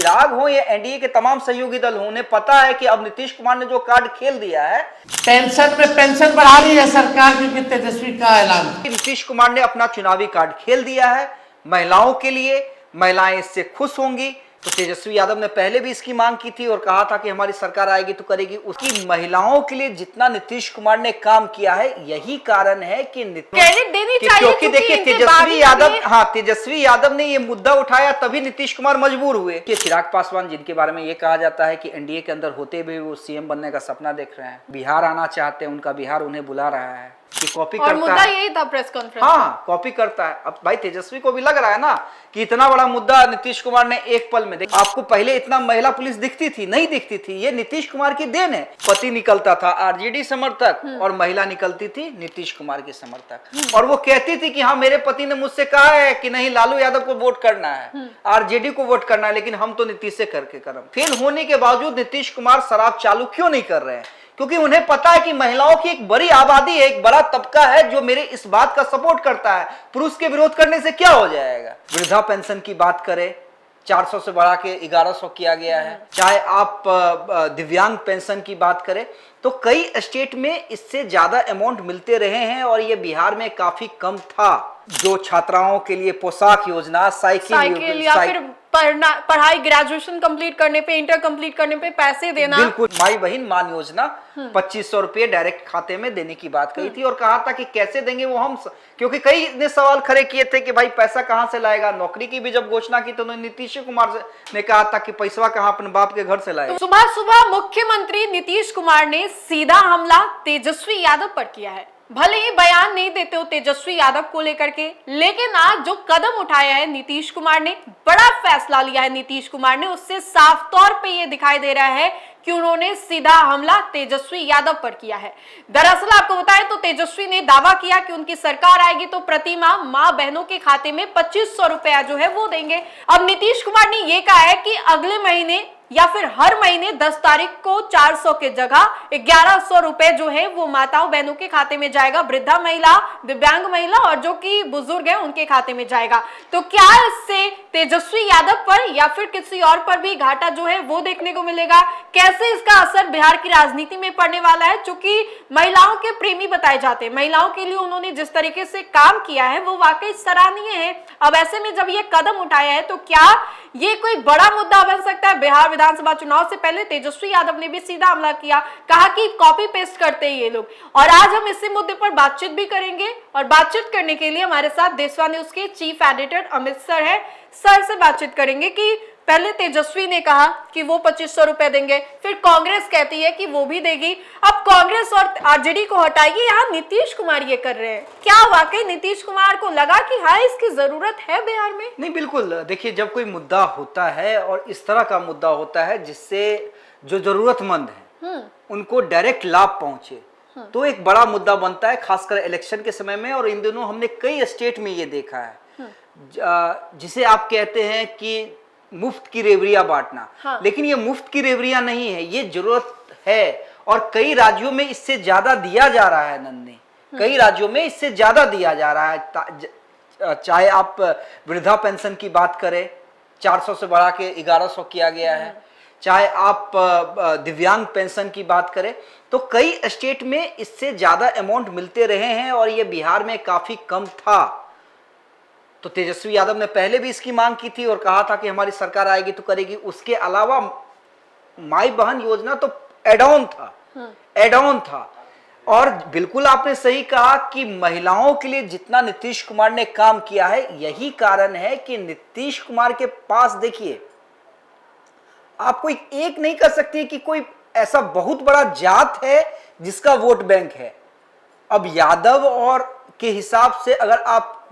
चिराग हो या एनडीए के तमाम सहयोगी दल हो, उन्हें पता है कि अब नीतीश कुमार ने जो कार्ड खेल दिया है, पेंशन में पेंशन बढ़ा रही है सरकार क्योंकि तेजस्वी का ऐलान। नीतीश कुमार ने अपना चुनावी कार्ड खेल दिया है महिलाओं के लिए, महिलाएं इससे खुश होंगी। तो तेजस्वी यादव ने पहले भी इसकी मांग की थी और कहा था कि हमारी सरकार आएगी तो करेगी। उसकी महिलाओं के लिए जितना नीतीश कुमार ने काम किया है, यही कारण है कि क्रेडिट देनी चाहिए, क्योंकि देखिए तेजस्वी यादव ने ये मुद्दा उठाया तभी नीतीश कुमार मजबूर हुए कि चिराग पासवान, जिनके बारे में ये कहा जाता है कि एनडीए के अंदर होते हुए वो सीएम बनने का सपना देख रहे हैं, बिहार आना चाहते हैं, उनका बिहार उन्हें बुला रहा है कि कॉपी करता है। मुद्दा यही था प्रेस कॉन्फ्रेंस। हाँ, कॉपी करता है। अब भाई तेजस्वी को भी लग रहा है ना कि इतना बड़ा मुद्दा नीतीश कुमार ने एक पल में आपको पहले इतना महिला पुलिस दिखती थी, नहीं दिखती थी, ये नीतीश कुमार की देन है। पति निकलता था आरजेडी समर्थक और महिला निकलती थी नीतीश कुमार के समर्थक, और वो कहती थी कि हाँ मेरे पति ने मुझसे कहा है कि नहीं लालू यादव को वोट करना है, आरजेडी को वोट करना है, लेकिन हम तो नीतीश से करके करम। फेल होने के बावजूद नीतीश कुमार शराब चालू क्यों नहीं कर रहे हैं? क्योंकि उन्हें पता है कि महिलाओं की एक बड़ी आबादी है, एक बड़ा तबका है जो मेरे इस बात का सपोर्ट करता है, पुरुष के विरोध करने से क्या हो जाएगा। वृद्धा पेंशन की बात करें, 400 से बढ़ा के 1100 किया गया है। चाहे आप दिव्यांग पेंशन की बात करें तो कई स्टेट में इससे ज्यादा अमाउंट मिलते रहे हैं और ये बिहार में काफी कम था। जो छात्राओं के लिए पोशाक योजना, साइकिल या फिर पढ़ाई ग्रेजुएशन कंप्लीट करने पे, इंटर कंप्लीट करने पे पैसे देना, बिल्कुल माई बहन मान योजना 2500 रुपये डायरेक्ट खाते में देने की बात कही थी और कहा था कि कैसे देंगे वो हम, क्योंकि कई ने सवाल खड़े किए थे कि भाई पैसा कहां से लाएगा। नौकरी की भी जब घोषणा की तो नीतीश कुमार ने कहा था कि पैसा कहां अपने बाप के घर से लाएगा। तो सुबह सुबह मुख्यमंत्री नीतीश कुमार ने सीधा हमला तेजस्वी यादव पर किया है। भले ही बयान नहीं देते हो तेजस्वी यादव को लेकर के, लेकिन आज जो कदम उठाया है नीतीश कुमार ने, बड़ा फैसला लिया है नीतीश कुमार ने, उससे साफ तौर पे ये दिखाई दे रहा है कि उन्होंने सीधा हमला तेजस्वी यादव पर किया है। दरअसल आपको बताएं तो तेजस्वी ने दावा किया कि उनकी सरकार आएगी तो प्रति माह मां बहनों के खाते में 2500 रुपया जो है वो देंगे। अब नीतीश कुमार ने ये कहा है कि अगले महीने या फिर हर महीने 10 तारीख को 400 के जगह 1100 रुपए जो है वो माताओं बहनों के खाते में जाएगा, वृद्धा महिला, दिव्यांग महिला और जो कि बुजुर्ग है उनके खाते में जाएगा। तो क्या इससे तेजस्वी यादव पर या फिर किसी और पर भी घाटा जो है वो देखने को मिलेगा? कैसे इसका असर बिहार की राजनीति में पड़ने वाला है? चूंकि महिलाओं के प्रेमी बताए जाते हैं, महिलाओं के लिए उन्होंने जिस तरीके से काम किया है वो वाकई सराहनीय है। अब ऐसे में जब ये कदम उठाया है तो क्या ये कोई बड़ा मुद्दा बन सकता है? बिहार विधानसभा चुनाव से पहले तेजस्वी यादव ने भी सीधा हमला किया, कहा कि कॉपी पेस्ट करते हैं ये लोग। और आज हम इसी मुद्दे पर बातचीत भी करेंगे और बातचीत करने के लिए हमारे साथ देशवा न्यूज के चीफ एडिटर अमित सर है। सर से बातचीत करेंगे कि पहले तेजस्वी ने कहा कि वो 2500 रुपए देंगे, फिर कांग्रेस कहती है कि वो भी देगी, अब कांग्रेस और आरजेडी को हटाइए, यहाँ नीतीश कुमार ये कर रहे हैं। क्या वाकई नीतीश कुमार को लगा कि हाँ इसकी जरूरत है बिहार में? नहीं, बिल्कुल। देखिए, जब कोई मुद्दा होता है और इस तरह का मुद्दा होता है जिससे जो जरूरतमंद है उनको डायरेक्ट लाभ पहुंचे, तो एक बड़ा मुद्दा बनता है, खासकर इलेक्शन के समय में। और इन दिनों हमने कई स्टेट में ये देखा है जिसे आप कहते हैं कि मुफ्त की रेवड़ियां बांटना। हाँ। लेकिन ये मुफ्त की रेवड़ियां नहीं है, ये जरूरत है और कई राज्यों में इससे ज्यादा दिया जा रहा है। नन्हे कई राज्यों में इससे ज्यादा दिया जा रहा है। चाहे आप वृद्धा पेंशन की बात करें, 400 से बढ़ा के 1100 किया गया है। चाहे आप दिव्यांग पेंशन की बात करें तो कई स्टेट में इससे ज्यादा अमाउंट मिलते रहे हैं और ये बिहार में काफी कम था। तो तेजस्वी यादव ने पहले भी इसकी मांग की थी और कहा था कि हमारी सरकार आएगी तो करेगी। उसके अलावा माई बहन योजना तो एड ऑन था। और बिल्कुल आपने सही कहा कि महिलाओं के लिए जितना नीतीश कुमार ने काम किया है, यही कारण है कि नीतीश कुमार के पास, देखिए, आप कोई एक नहीं कर सकती कि कोई ऐसा बहुत बड़ा जात है जिसका वोट बैंक है। अब यादव और के हिसाब से अगर आप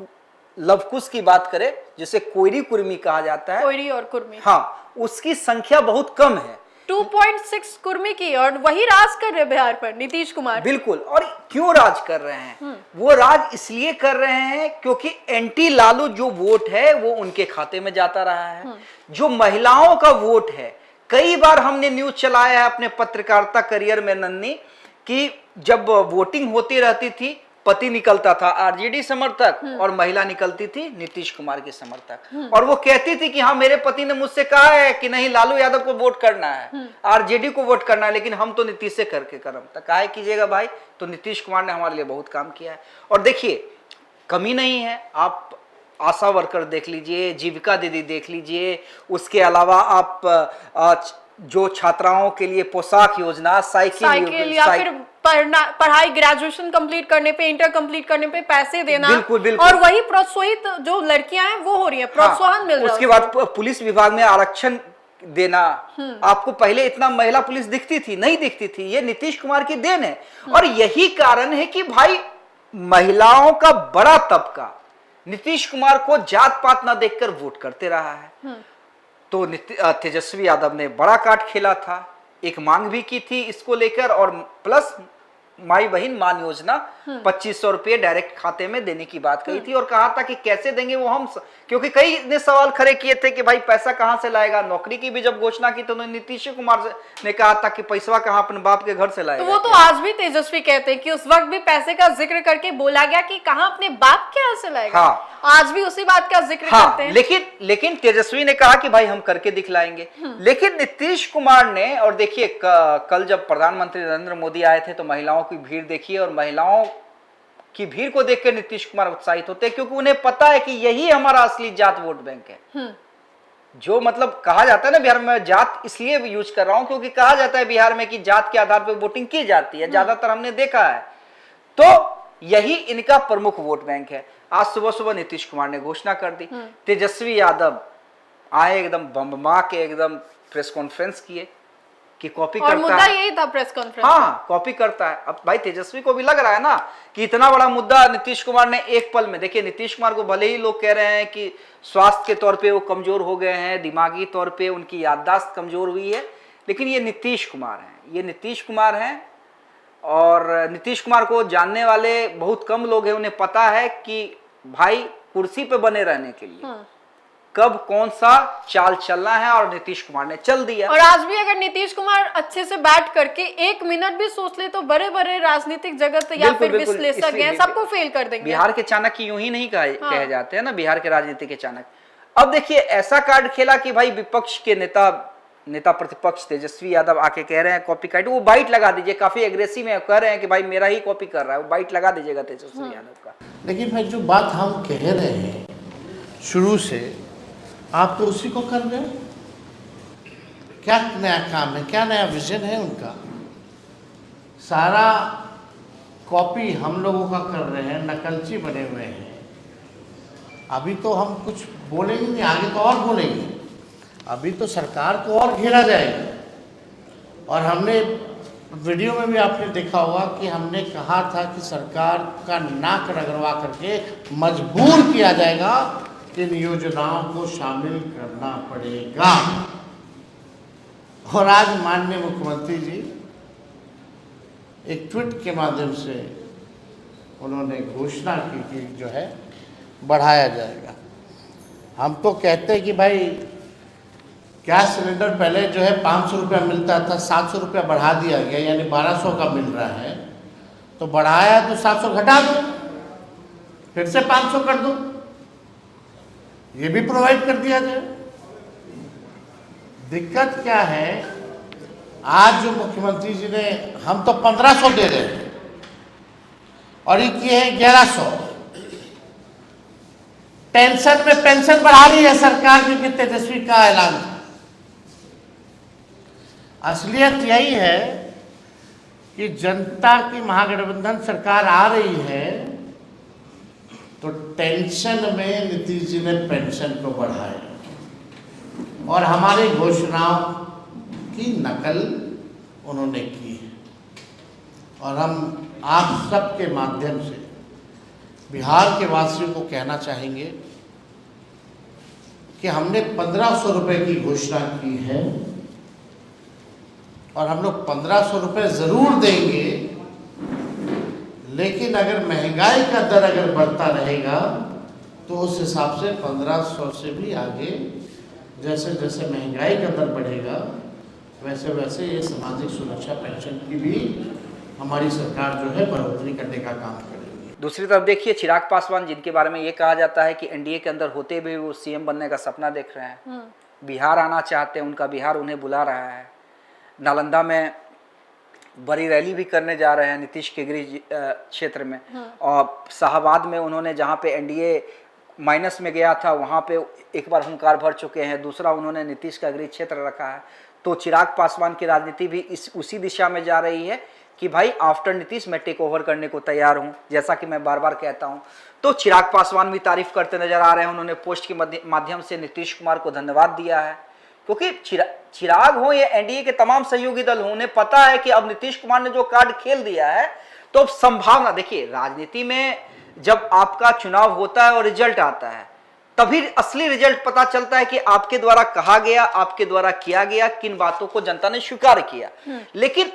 लवकुश की बात करें, जिसे कोयरी कुर्मी कहा जाता है, कोयरी और कुर्मी, हाँ, उसकी संख्या बहुत कम है, 2.6 कुर्मी की, और वही राज कर रहे बिहार पर नीतीश कुमार। बिल्कुल। और क्यों राज कर रहे हैं? वो राज इसलिए कर रहे हैं क्योंकि एंटी लालू जो वोट है वो उनके खाते में जाता रहा है। जो महिलाओं का वोट है, कई बार हमने न्यूज चलाया है अपने पत्रकारिता करियर में नन्ही, कि जब वोटिंग होती रहती थी पति निकलता था आरजेडी समर्थक और महिला निकलती थी नीतीश कुमार की समर्थक, और वो कहती थी कि हाँ मेरे पति ने मुझसे कहा है कि नहीं लालू यादव को वोट करना है, आरजेडी को वोट करना है, लेकिन हम तो नीतीश से करके करम तक काहे कीजिएगा भाई। तो नीतीश कुमार ने हमारे लिए बहुत काम किया है। और देखिए कमी नहीं है, आप आशा वर्कर देख लीजिए, जीविका दीदी देख लीजिए, उसके अलावा आप जो छात्राओं के लिए पोशाक योजना, साइकिल या फिर पढ़ाई ग्रेजुएशन कंप्लीट करने पे, इंटर कंप्लीट करने पे पैसे देना, बिल्कुल बिल्कुल, और वही प्रोत्साहित जो लड़कियां हैं वो हो रही है, प्रोत्साहन मिल रहा है। उसके बाद पुलिस विभाग में आरक्षण देना। आपको पहले इतना महिला पुलिस दिखती थी, नहीं दिखती थी, ये नीतीश कुमार की देन है। और यही कारण है कि भाई महिलाओं का बड़ा तबका नीतीश कुमार को जात पात ना देखकर वोट करते रहा है। तो तेजस्वी यादव ने बड़ा कार्ड खेला था, एक मांग भी की थी इसको लेकर, और प्लस माई बहन मान योजना 2500 रुपये डायरेक्ट खाते में देने की बात कही थी, और कहा था कि कैसे देंगे वो हम, क्योंकि कई ने सवाल खड़े किए थे कि भाई पैसा कहां से लाएगा। नौकरी की भी जब घोषणा की तो नीतीश कुमार ने कहा था कि पैसा कहां अपने बाप के घर से लाएगा। तो वो तो आज भी तेजस्वी कहते हैं कि उस वक्त भी पैसे का जिक्र करके बोला गया कि कहां अपने बाप के यहाँ से लाएगा। हाँ, आज भी उसी बात का जिक्र करते हैं। लेकिन तेजस्वी ने कहा कि भाई हम करके दिखलाएंगे। लेकिन नीतीश कुमार ने, और देखिए कल जब प्रधानमंत्री नरेंद्र मोदी आए थे तो महिलाओं की भीड़ देखिए, और महिलाओं की भीड़ को देखकर नीतीश कुमार उत्साहित होते हैं, क्योंकि उन्हें पता है कि यही हमारा असली जात वोट बैंक है। जो मतलब कहा जाता है ना बिहार में, जात इसलिए यूज कर रहा हूं क्योंकि कहा जाता है बिहार में कि जात के आधार पर वोटिंग की जाती है, ज्यादातर हमने देखा है। तो यही इनका प्रमुख वोट बैंक है। आज सुबह सुबह नीतीश कुमार ने घोषणा कर दी, तेजस्वी यादव आए एकदम बम्बमा के, एकदम प्रेस कॉन्फ्रेंस किए कि कॉपी करता है। मुद्दा यही था प्रेस कॉन्फ्रेंस। हाँ, कॉपी करता है। अब भाई तेजस्वी को भी लग रहा है ना कि इतना बड़ा मुद्दा नीतीश कुमार ने एक पल में, देखिए नीतीश कुमार को भले ही लोग कह रहे हैं कि स्वास्थ्य के तौर पे वो कमजोर हो गए हैं, दिमागी तौर पे उनकी याददाश्त कमजोर हुई है, लेकिन ये नीतीश कुमार हैं, ये नीतीश कुमार हैं। और नीतीश कुमार को जानने वाले बहुत कम लोग हैं, उन्हें पता है कि भाई कुर्सी पे बने रहने के लिए कब कौन सा चाल चलना है, और नीतीश कुमार ने चल दिया। और आज भी अगर नीतीश कुमार अच्छे से बैठ करके एक मिनट भी सोच ले तो बड़े बड़े राजनीतिक जगत या फिर विश्लेषक हैं सबको फेल कर देंगे। बिहार के चाणक्य यूं ही नहीं कहे जाते हैं ना, बिहार के राजनीति के चाणक्य। अब देखिए ऐसा कार्ड खेला कि भाई विपक्ष के नेता प्रतिपक्ष तेजस्वी यादव आके कह रहे हैं कॉपी काइट, वो बाइट लगा दीजिए, काफी एग्रेसिव में कह रहे हैं कि भाई मेरा ही कॉपी कर रहा है, वो बाइट लगा दीजिएगा तेजस्वी यादव का। लेकिन भाई जो बात हम कह रहे हैं शुरू से, आप तो उसी को कर रहे हैं। क्या नया काम है, क्या नया विजन है उनका? सारा कॉपी हम लोगों का कर रहे हैं, नकलची बने हुए हैं। अभी तो हम कुछ बोलेंगे नहीं, आगे तो और बोलेंगे। अभी तो सरकार को और घेरा जाएगा। और हमने वीडियो में भी आपने देखा होगा कि हमने कहा था कि सरकार का नाक रगड़वा करके मजबूर किया जाएगा कि इन योजनाओं को शामिल करना पड़ेगा। और आज माननीय मुख्यमंत्री जी एक ट्वीट के माध्यम से उन्होंने घोषणा की कि जो है बढ़ाया जाएगा। हम तो कहते हैं कि भाई गैस सिलेंडर पहले जो है 500 रुपया मिलता था, 700 रुपया बढ़ा दिया गया, यानी 1200 का मिल रहा है। तो बढ़ाया तो 700 घटा दो, फिर से 500 कर दो, ये भी प्रोवाइड कर दिया जाए। दिक्कत क्या है, आज जो मुख्यमंत्री जी ने, हम तो 1500 दे रहे हैं और ये किए हैं 1100। पेंशन में पेंशन बढ़ा रही है सरकार की, तेजस्वी का ऐलान। असलियत यही है कि जनता की महागठबंधन सरकार आ रही है तो टेंशन में नीतीश जी ने पेंशन को बढ़ाया और हमारी घोषणाओं की नकल उन्होंने की है। और हम आप सबके माध्यम से बिहार के वासियों को कहना चाहेंगे कि हमने 1500 रुपये की घोषणा की है और हम लोग 1500 रुपये ज़रूर देंगे, लेकिन अगर महंगाई का दर अगर बढ़ता रहेगा तो उस हिसाब से 1500 से भी आगे, जैसे जैसे महंगाई का दर बढ़ेगा वैसे वैसे ये सामाजिक सुरक्षा पेंशन की भी हमारी सरकार जो है बढ़ोतरी करने का काम करेगी। दूसरी तरफ देखिए चिराग पासवान, जिनके बारे में ये कहा जाता है कि एनडीए के अंदर होते भी वो सीएम बनने का सपना देख रहे हैं, बिहार आना चाहते हैं, उनका बिहार उन्हें बुला रहा है। नालंदा में बड़ी रैली भी करने जा रहे हैं नीतीश के गृह क्षेत्र में, और शाहबाद में उन्होंने, जहाँ पे एनडीए माइनस में गया था, वहाँ पे एक बार हुंकार भर चुके हैं, दूसरा उन्होंने नीतीश का गृह क्षेत्र रखा है। तो चिराग पासवान की राजनीति भी उसी दिशा में जा रही है कि भाई आफ्टर नीतीश मैं टेक ओवर करने को तैयार हूं, जैसा कि मैं बार बार कहता हूं। तो चिराग पासवान भी तारीफ करते नजर आ रहे हैं, उन्होंने पोस्ट के माध्यम से नीतीश कुमार को धन्यवाद दिया है, क्योंकि चिराग हो या एनडीए के तमाम सहयोगी दल हो, उन्हें पता है कि अब नीतीश कुमार ने जो कार्ड खेल दिया है, तो अब संभावना, देखिए राजनीति में जब आपका चुनाव होता है और रिजल्ट आता है, तभी असली रिजल्ट पता चलता है कि आपके द्वारा कहा गया, आपके द्वारा किया गया, किन बातों को जनता ने स्वीकार किया। लेकिन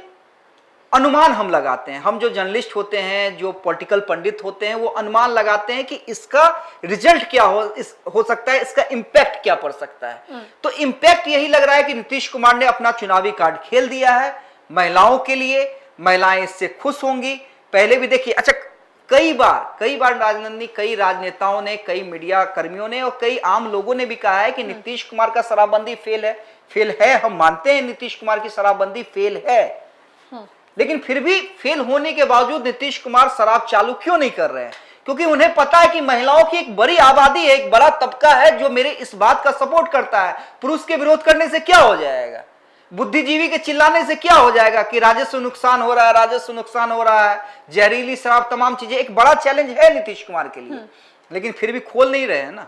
अनुमान हम लगाते हैं, हम जो जर्नलिस्ट होते हैं, जो पॉलिटिकल पंडित होते हैं, वो अनुमान लगाते हैं कि इसका रिजल्ट क्या हो सकता है, इसका इंपैक्ट क्या पड़ सकता है। तो इंपैक्ट यही लग रहा है कि नीतीश कुमार ने अपना चुनावी कार्ड खेल दिया है महिलाओं के लिए, महिलाएं इससे खुश होंगी। पहले भी देखिए, अच्छा कई बार राजनंदनी, कई राजनेताओं ने, कई मीडिया कर्मियों ने और कई आम लोगों ने भी कहा है कि नीतीश कुमार का शराबबंदी फेल है। हम मानते हैं नीतीश कुमार की शराबबंदी फेल है, लेकिन फिर भी फेल होने के बावजूद नीतीश कुमार शराब चालू क्यों नहीं कर रहे हैं? क्योंकि उन्हें पता है कि महिलाओं की एक बड़ी आबादी है, एक बड़ा तबका है जो मेरे इस बात का सपोर्ट करता है। पुरुष के विरोध करने से क्या हो जाएगा, बुद्धिजीवी के चिल्लाने से क्या हो जाएगा कि राजस्व नुकसान हो रहा है, राजस्व नुकसान हो रहा है, जहरीली शराब, तमाम चीजें। एक बड़ा चैलेंज है नीतीश कुमार के लिए, लेकिन फिर भी खोल नहीं रहे हैं ना,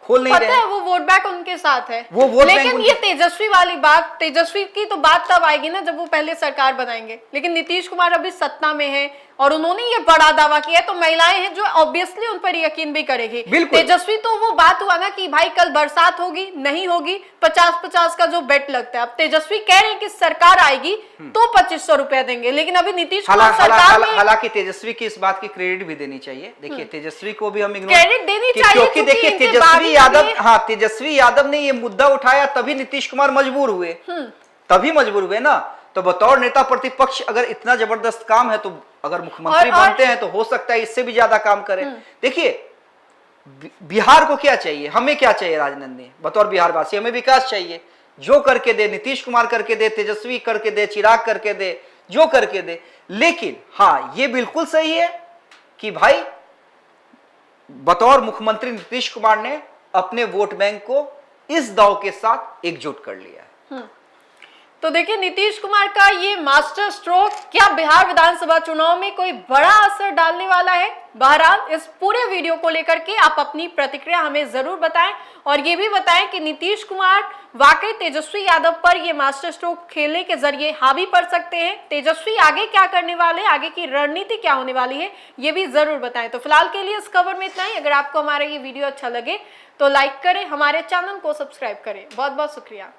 खोल नहीं रहे। पता है वो वोट बैंक उनके साथ है, वो वोट बैंक लेकिन ये तेजस्वी वाली बात, तेजस्वी की तो बात तब आएगी ना जब वो पहले सरकार बनाएंगे। लेकिन नीतीश कुमार अभी सत्ता में है और उन्होंने ये बड़ा दावा किया है, तो महिलाएं हैं जो ऑब्वियसली उन पर यकीन भी करेगी। तेजस्वी तो वो बात हुआ ना कि भाई कल बरसात होगी नहीं होगी, 50-50 का जो बेट लगता है। अब तेजस्वी कह रहे हैं कि सरकार आएगी तो 2500 रुपया देंगे, लेकिन अभी नीतीश कुमार सरकार में। हालांकि तेजस्वी की इस बात की क्रेडिट भी देनी चाहिए। देखिए तेजस्वी को भी हम क्रेडिट देनी चाहिए, क्योंकि देखिए तेजस्वी यादव ने ये मुद्दा उठाया, तभी नीतीश कुमार मजबूर हुए, तभी मजबूर हुए ना। तो बतौर नेता प्रतिपक्ष अगर इतना जबरदस्त काम है, तो अगर मुख्यमंत्री बनते हैं तो हो सकता है इससे भी ज्यादा काम करें। देखिए बिहार को क्या चाहिए, हमें क्या चाहिए राजनंदनी, बतौर बिहार वासी हमें विकास चाहिए। जो करके दे नीतीश कुमार करके दे, तेजस्वी करके दे, चिराग करके दे, जो करके दे। लेकिन हाँ ये बिल्कुल सही है कि भाई बतौर मुख्यमंत्री नीतीश कुमार ने अपने वोट बैंक को इस दाव के साथ एकजुट कर लिया है। तो देखिए नीतीश कुमार का ये मास्टर स्ट्रोक क्या बिहार विधानसभा चुनाव में कोई बड़ा असर डालने वाला है? बहरहाल इस पूरे वीडियो को लेकर के आप अपनी प्रतिक्रिया हमें जरूर बताएं, और ये भी बताएं कि नीतीश कुमार वाकई तेजस्वी यादव पर ये मास्टर स्ट्रोक खेलने के जरिए हावी पड़ सकते हैं। तेजस्वी आगे क्या करने वाले, आगे की रणनीति क्या होने वाली है, ये भी जरूर बताएं। तो फिलहाल के लिए इस खबर में इतना ही। अगर आपको हमारा ये वीडियो अच्छा लगे तो लाइक करें, हमारे चैनल को सब्सक्राइब करें। बहुत बहुत शुक्रिया।